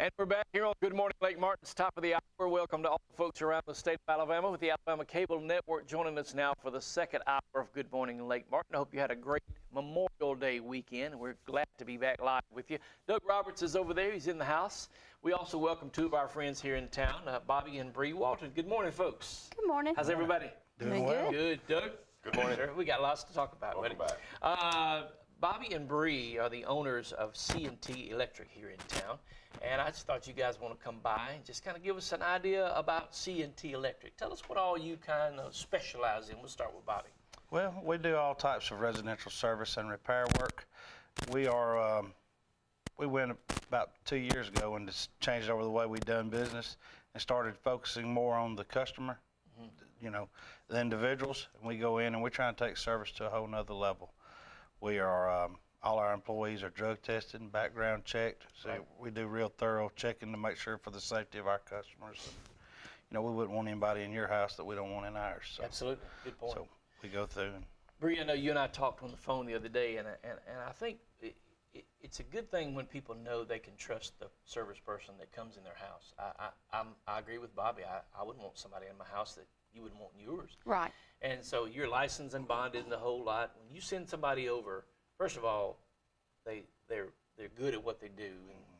And we're back here on Good Morning Lake Martin's top of the hour. Welcome to all the folks around the state of Alabama with the Alabama Cable Network joining us now for the second hour of Good Morning Lake Martin. I hope you had a great Memorial Day weekend. We're glad to be back live with you. Doug Roberts is over there. He's in the house. We also welcome two of our friends here in town, Bobby and Bree Walton. Good morning, folks. Good morning. How's everybody? Doing well. Good. Doug? Good morning. Sir. We got lots to talk about. Welcome back. Bobby and Bree are the owners of C&T Electric here in town. And I just thought you guys want to come by and just kind of give us an idea about C&T Electric. Tell us what all you kind of specialize in. We'll start with Bobby. Well, we do all types of residential service and repair work. We went about 2 years ago and just changed over the way we done business and started focusing more on the customer, you know, the individuals. And we go in and we're trying to take service to a whole nother level. We are, all our employees are drug tested and background checked. So we do real thorough checking to make sure for the safety of our customers. And, you know, we wouldn't want anybody in your house that we don't want in ours. So, absolutely. Good point. So we go through. And Bree, I know you and I talked on the phone the other day, and I think it's a good thing when people know they can trust the service person that comes in their house. I agree with Bobby. I wouldn't want somebody in my house that you wouldn't want in yours. Right. And so you're licensed and bonded and the whole lot. When you send somebody over, first of all, they're good at what they do,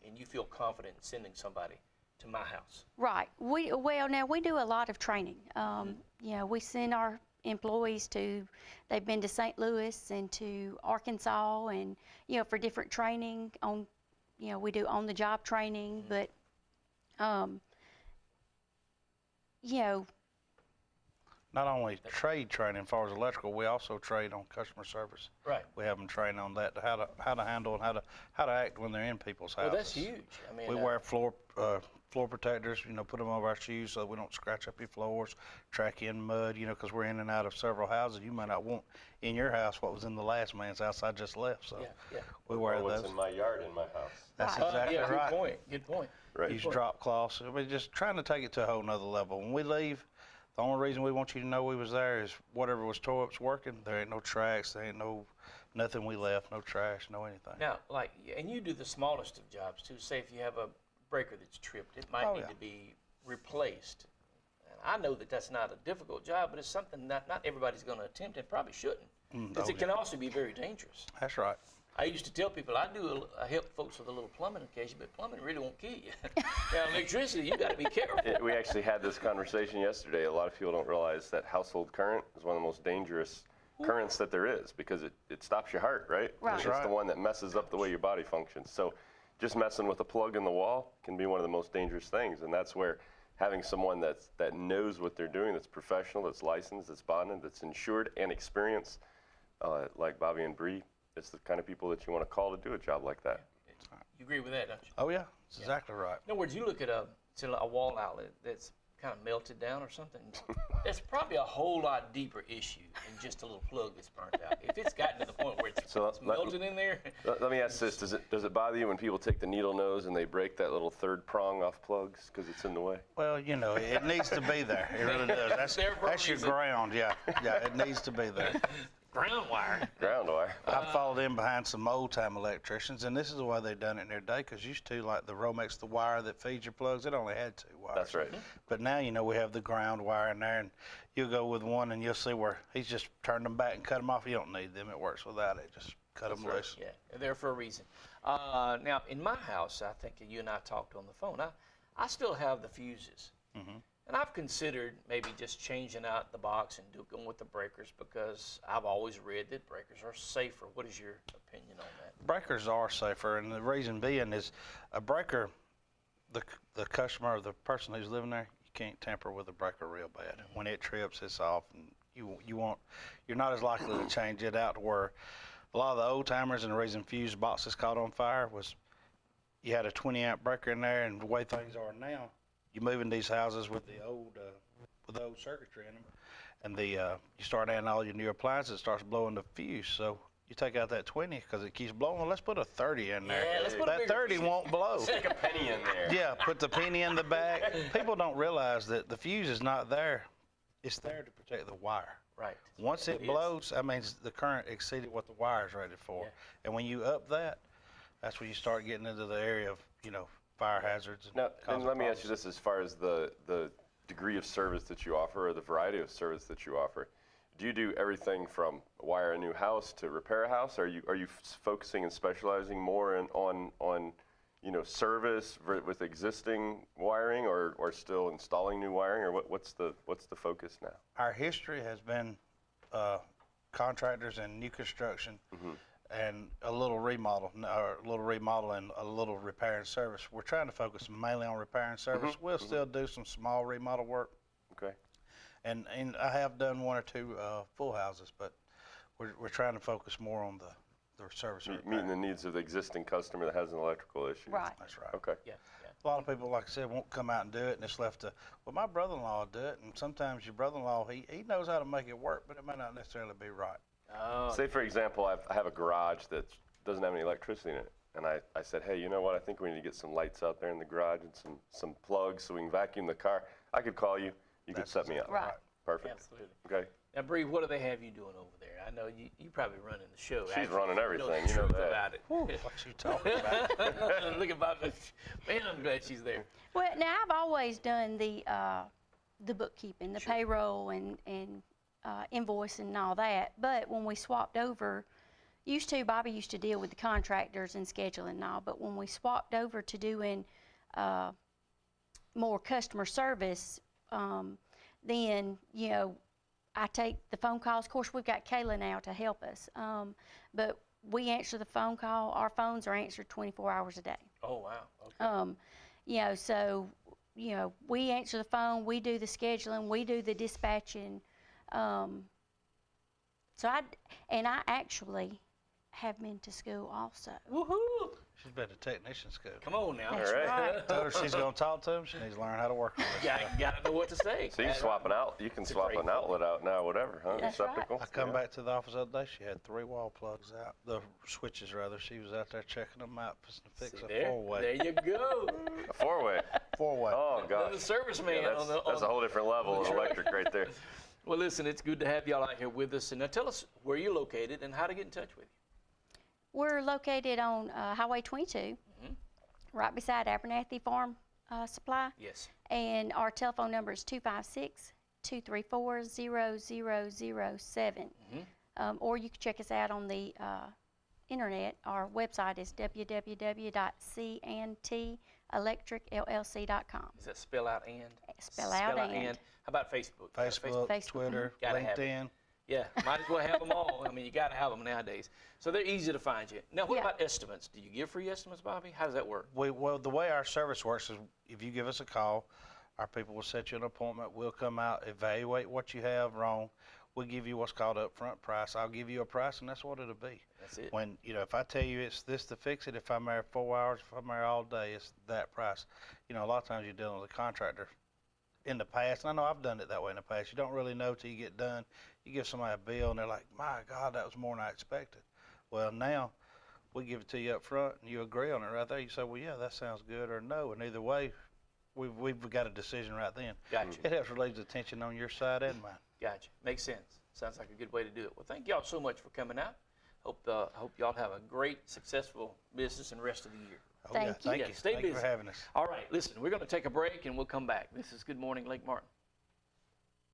and you feel confident in sending somebody to my house. Right. Now we do a lot of training. You know, we send our employees they've been to St. Louis and to Arkansas, and you know, for different training on, you know, we do on the job training, but you know, not only trade training as far as electrical, we also trade on customer service. Right. We have them train on that, how to handle and how to act when they're in people's houses. Well, that's huge. I mean, we wear floor protectors, you know, put them over our shoes so that we don't scratch up your floors, track in mud, you know, because we're in and out of several houses. You might not want in your house what was in the last man's house I just left. So we wear those. What's in my yard in my house. That's exactly right. Good point. Right. Use drop cloths. We're just trying to take it to a whole nother level. When we leave, the only reason we want you to know we was there is whatever was tore up's working. There ain't no tracks. There ain't nothing we left. No trash. No anything. Now, and you do the smallest of jobs too. Say if you have a breaker that's tripped, it might need to be replaced. And I know that that's not a difficult job, but it's something that not everybody's going to attempt and probably shouldn't. Because it can also be very dangerous. That's right. I used to tell people I help folks with a little plumbing occasion, but plumbing really won't kill you. Now, electricity, you got to be careful. We actually had this conversation yesterday. A lot of people don't realize that household current is one of the most dangerous currents that there is, because it stops your heart, right? Right. It's the one that messes up the way your body functions. So just messing with a plug in the wall can be one of the most dangerous things, and that's where having someone that knows what they're doing, that's professional, that's licensed, that's bonded, that's insured and experienced, like Bobby and Bree, it's the kind of people that you want to call to do a job like that. You agree with that, don't you? Oh yeah, that's exactly right. In other words, you look at a wall outlet that's kind of melted down or something, that's probably a whole lot deeper issue than just a little plug that's burnt out. If it's gotten to the point where it's melted in there. Let me ask this, does it bother you when people take the needle nose and they break that little third prong off plugs because it's in the way? Well, you know, it needs to be there. It really does. That's your ground, yeah. Yeah, it needs to be there. Ground wire. Ground wire. I followed in behind some old-time electricians, and this is the way they done it in their day, because used to, like the Romex, the wire that feeds your plugs, it only had 2 wires. That's right. But now, you know, we have the ground wire in there, and you'll go with one, and you'll see where he's just turned them back and cut them off. You don't need them. It works without it. Just cut them loose. Yeah, they're there for a reason. Now, in my house, I think you and I talked on the phone, I still have the fuses. And I've considered maybe just changing out the box and going with the breakers, because I've always read that breakers are safer. What is your opinion on that? Breakers are safer, and the reason being is a breaker, the customer or the person who's living there, you can't tamper with a breaker real bad. When it trips, it's off, and you're not as likely to change it out, to where a lot of the old timers, and the reason fuse boxes caught on fire was you had a 20-amp breaker in there, and the way things are now, you move in these houses with the old circuitry in them, and you start adding all your new appliances, it starts blowing the fuse. So you take out that 20 because it keeps blowing. Well, let's put a 30 in there. Yeah, let's put that 30 won't blow. Stick a penny in there. Yeah, put the penny in the back. People don't realize that the fuse is not there. It's there to protect the wire. Right. Once it blows, that means the current exceeded what the wire is rated for. Yeah. And when you up that, that's when you start getting into the area of, you know, fire hazards. Now, and causing let me ask you problems. this: as far as the degree of service that you offer, or the variety of service that you offer, do you do everything from wire a new house to repair a house? Are you focusing and specializing more on service with existing wiring, or still installing new wiring, or what's the focus now? Our history has been contractors and new construction, and a little remodel, or a little remodel and a little repair and service. We're trying to focus mainly on repair and service. We'll still do some small remodel work. Okay. And I have done one or two full houses, but we're trying to focus more on the service. and Meeting repair. the needs of the existing customer that has an electrical issue. Right. That's right. Okay. Yeah. A lot of people, like I said, won't come out and do it, and it's left to, well, my brother-in-law will do it, and sometimes your brother-in-law, he knows how to make it work, but it may not necessarily be right. Oh, Say, for example, I have a garage that doesn't have any electricity in it. And I said, hey, you know what? I think we need to get some lights out there in the garage and some plugs so we can vacuum the car. I could call you. You could set me up. Right. Perfect. absolutely. Okay. Now, Bree, what do they have you doing over there? I know you probably running the show. She's actually. running You everything, know the you know truth that. about it. What you talking about? Look about this. Man, I'm glad she's there. Well, now I've always done the bookkeeping, the payroll, and invoicing and all that. But when we swapped over, Bobby used to deal with the contractors and scheduling and all. But when we swapped over to doing more customer service, then I take the phone calls. Of course, we've got Kayla now to help us. But we answer the phone call. Our phones are answered 24 hours a day. Oh, wow. Okay. So we answer the phone, we do the scheduling, we do the dispatching. So I actually have been to school also. Woohoo! She's been to technician school. Come on now. That's right. Told her she's going to talk to him. She needs to learn how to work on this. Got to know what to say. So you swap an out. You can It's a swap great an outlet out now, whatever, huh? That's right. Receptacle. I come back to the office the other day. She had 3 wall plugs out, the switches rather. She was out there checking them out, to fix See a there? 4-way. There you go. A 4-way. 4-way. Oh gosh. Another serviceman Yeah, on the. that's a whole different level of electric right there. Well, listen, it's good to have y'all out here with us. And now tell us where you're located and how to get in touch with you. We're located on Highway 22, right beside Abernathy Farm Supply. Yes. And our telephone number is 256-234-0007. Or you can check us out on the internet. Our website is www.cntelectricllc.com. Is that spell out and? Spell out and. How about Facebook? Facebook, Facebook. Twitter, Gotta have it. LinkedIn. Yeah, might as well have them all. I mean, you got to have them nowadays. So they're easy to find you. Now, what Yeah. about estimates? Do you give free estimates, Bobby? How does that work? Well, the way our service works is if you give us a call, our people will set you an appointment. We'll come out, evaluate what you have wrong. We'll give you what's called upfront price. I'll give you a price, and that's what it'll be. That's it. When, if I tell you it's this to fix it, if I'm there 4 hours, if I'm there all day, it's that price. A lot of times you're dealing with a contractor. In the past, and I know I've done it that way in the past, you don't really know till you get done. You give somebody a bill, and they're like, my God, that was more than I expected. Well, now we give it to you up front, and you agree on it right there. You say, well, yeah, that sounds good, or no. And either way, we've got a decision right then. Gotcha. It helps relieve the tension on your side and mine. Gotcha. Makes sense. Sounds like a good way to do it. Well, thank y'all so much for coming out. Hope y'all have a great, successful business and rest of the year. Thank you. Thank Yeah, you. stay Thank you busy. for having us. All right, listen, we're going to take a break and we'll come back. This is Good Morning Lake Martin.